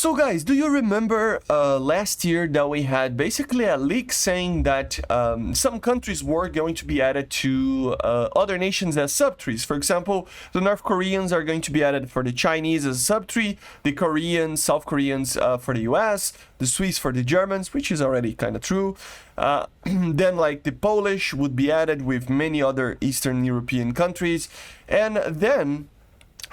So guys, do you remember last year that we had basically a leak saying that some countries were going to be added to other nations as subtrees? For example, the North Koreans are going to be added for the Chinese as a subtree, the Koreans, South Koreans for the US, the Swiss for the Germans, which is already kind of true. Then like the Polish would be added with many other Eastern European countries. And then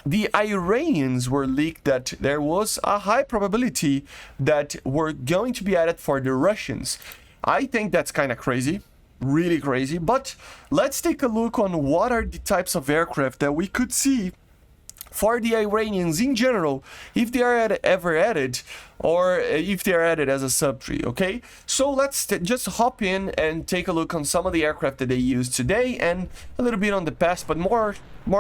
the Iranians were leaked that there was a high probability that were going to be added for the Russians. I think that's kind of crazy, really crazy, but let's take a look on what are the types of aircraft that we could see for the Iranians in general, if they are ever added, or if they are added as a subtree, okay? So let's just hop in and take a look on some of the aircraft that they use today, and a little bit on the past, but more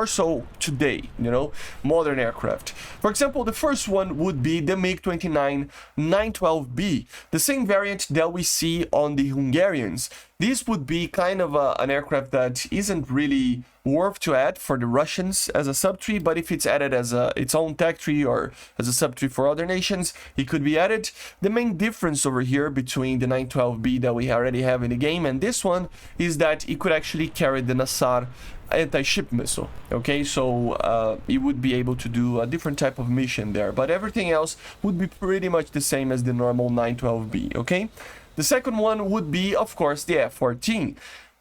so today, you know, modern aircraft. For example, the first one would be the MiG-29 912B, the same variant that we see on the Hungarians. This would be kind of an aircraft that isn't really worth to add for the Russians as a subtree, but if it's added as its own tech tree or as a subtree for other nations, it could be added. The main difference over here between the 912B that we already have in the game and this one is that it could actually carry the Nassar anti-ship missile. Okay, so it would be able to do a different type of mission there, but everything else would be pretty much the same as the normal 912B. Okay, the second one would be, of course, the F-14.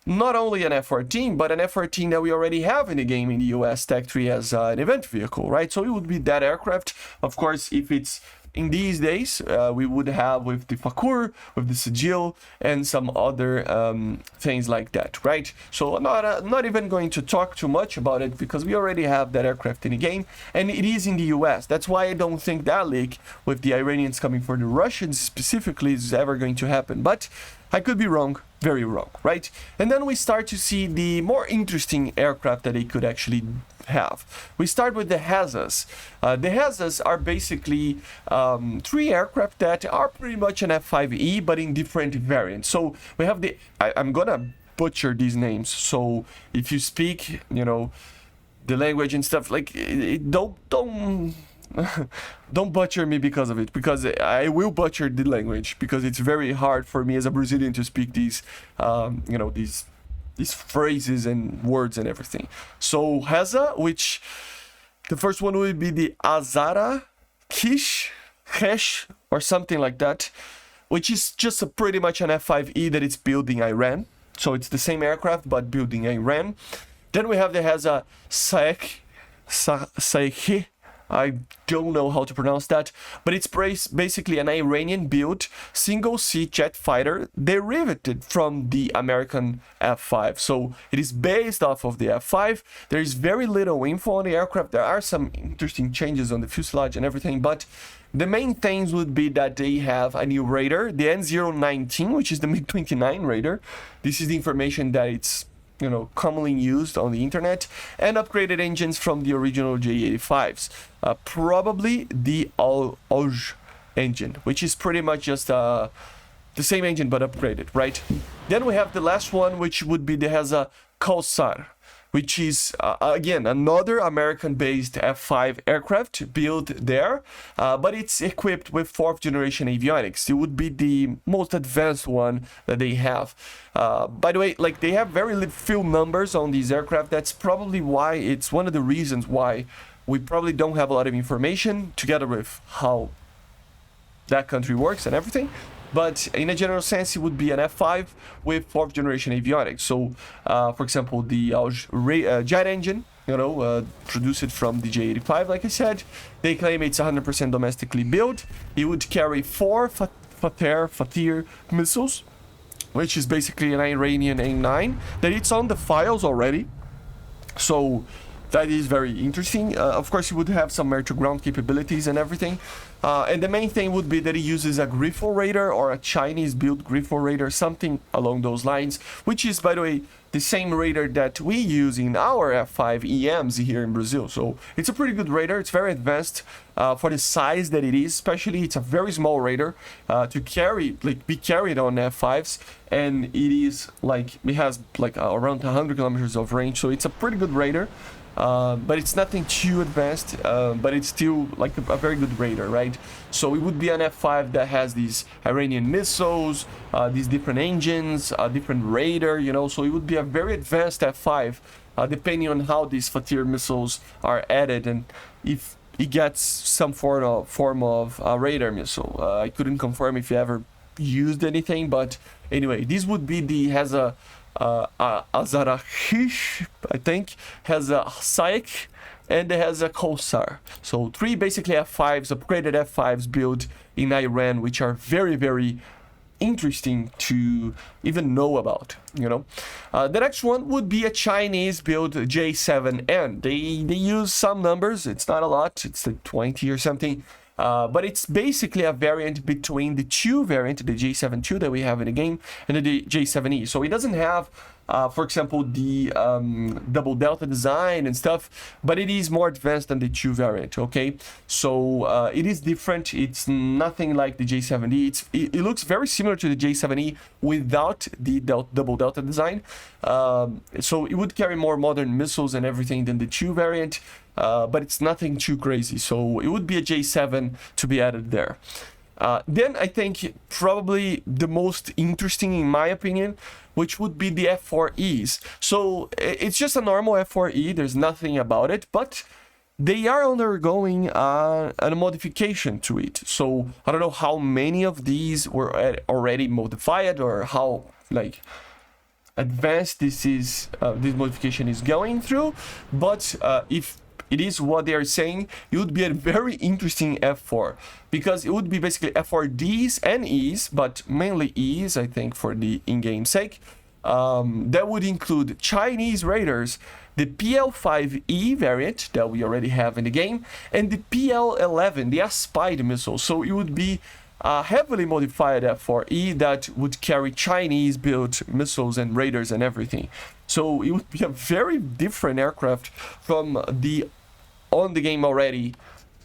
Not only an F-14, but an F-14 that we already have in the game in the US tech tree as an event vehicle, right? So it would be that aircraft. Of course, if it's in these days, we would have with the Fakur, with the Sigil, and some other things like that, right? So I'm not even going to talk too much about it because we already have that aircraft in the game, and it is in the US. That's why I don't think that leak with the Iranians coming for the Russians specifically is ever going to happen. But I could be wrong, very wrong, right? And then we start to see the more interesting aircraft that they could actually have. We start with the HESAs. The HESAs are basically three aircraft that are pretty much an F-5E, but in different variants. So we have the, I'm gonna butcher these names, so if you speak, you know, the language and stuff, like, don't butcher me because of it, because I will butcher the language, because it's very hard for me as a Brazilian to speak these, you know, these phrases and words and everything. So HESA, which the first one would be the Azara Kish, or something like that, which is just pretty much an F-5E that it's building Iran. So it's the same aircraft, but building Iran. Then we have the HESA Saikh. I don't know how to pronounce that, but it's basically an Iranian-built single-seat jet fighter derivative from the American F-5. So it is based off of the F-5. There is very little info on the aircraft. There are some interesting changes on the fuselage and everything, but the main things would be that they have a new radar, the N019, which is the MiG-29 radar. This is the information that it's, you know, commonly used on the internet, and upgraded engines from the original J85s. Probably the Auj engine, which is pretty much just the same engine but upgraded, right? Then we have the last one, which would be the HESA Kausar, which is, again, another American-based F-5 aircraft built there, but it's equipped with 4th generation avionics. It would be the most advanced one that they have. By the way, like, they have very few numbers on these aircraft. That's probably why, it's one of the reasons why we probably don't have a lot of information, together with how that country works and everything. But in a general sense, it would be an F-5 with 4th generation avionics. So, for example, the jet engine, you know, produced from the J85, like I said, they claim it's 100% domestically built. It would carry 4 Fatir missiles, which is basically an Iranian A9, that it's on the files already. So that is very interesting. Of course, it would have some air-to-ground capabilities and everything. And the main thing would be that it uses a Grifo radar, or a Chinese-built Grifo radar, something along those lines, which is, by the way, the same radar that we use in our F-5 EMs here in Brazil. So it's a pretty good radar. It's very advanced for the size that it is. Especially, it's a very small radar to carry, like, be carried on F-5s, and it is like, it has like around 100 kilometers of range. So it's a pretty good radar. but it's nothing too advanced, but it's still like a very good radar, right? So it would be an F5 that has these Iranian missiles, these different engines, different radar, you know, so it would be a very advanced F5, depending on how these Fatir missiles are added and if it gets some form of radar missile. I couldn't confirm if you ever used anything, but anyway, this would be the HESA Azarahish, I think, has a Saik, and it has a Kosar. So 3 basically F5s, upgraded F5s built in Iran, which are very, very interesting to even know about, you know. The next one would be a Chinese built J7N. They use some numbers, it's not a lot, it's like 20 or something. But it's basically a variant between the 2 variant, the J7-2 that we have in the game, and the J7E. So it doesn't have, for example, the double delta design and stuff, but it is more advanced than the 2 variant, okay? So it is different. It's nothing like the J7E. It looks very similar to the J7E without the double delta design. So it would carry more modern missiles and everything than the 2 variant. But it's nothing too crazy, so it would be a J7 to be added there. Then I think probably the most interesting, in my opinion, which would be the F4Es. So it's just a normal F4E, there's nothing about it, but they are undergoing a modification to it. So I don't know how many of these were already modified or how like advanced this modification is going through, but if it is what they are saying, it would be a very interesting F4, because it would be basically F4Ds and Es, but mainly Es, I think, for the in-game sake. That would include Chinese radars, the PL5E variant that we already have in the game, and the PL11, the Aspide missile. So it would be a heavily modified F4E that would carry Chinese-built missiles and radars and everything. So it would be a very different aircraft from the in the game already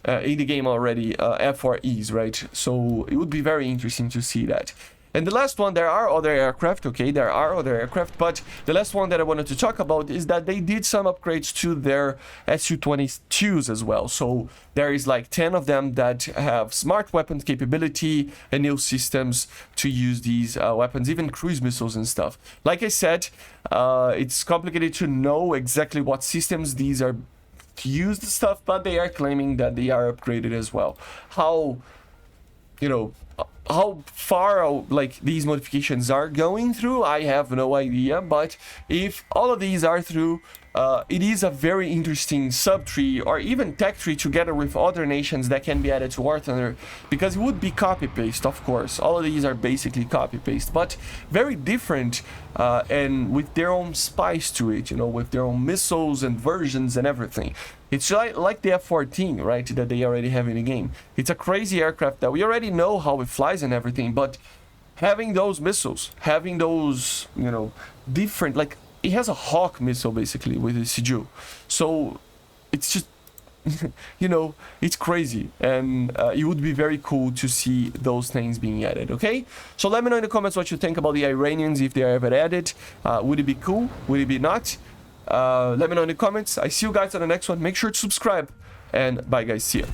F4Es, right? So it would be very interesting to see that. And the last one, there are other aircraft, okay, there are other aircraft, but the last one that I wanted to talk about is that they did some upgrades to their Su-22s as well. So there is like 10 of them that have smart weapons capability and new systems to use these weapons, even cruise missiles and stuff. Like I said, it's complicated to know exactly what systems these are to use the stuff, but they are claiming that they are upgraded as well. How, you know, how far like these modifications are going through, I have no idea, but if all of these are through, it is a very interesting subtree or even tech tree together with other nations that can be added to War Thunder, because it would be copy-paste, of course. All of these are basically copy-paste, but very different and with their own spice to it, you know, with their own missiles and versions and everything. It's like the F-14, right, that they already have in the game. It's a crazy aircraft that we already know how it flies and everything, but having those missiles, having those, you know, different, like, it has a Hawk missile basically with the Siju. So it's just, you know, it's crazy, and it would be very cool to see those things being added, okay? So let me know in the comments what you think about the Iranians, if they are ever added. Would it be cool? Would it be not? Let me know in the comments. I see you guys on the next one. Make sure to subscribe, and bye guys, see ya.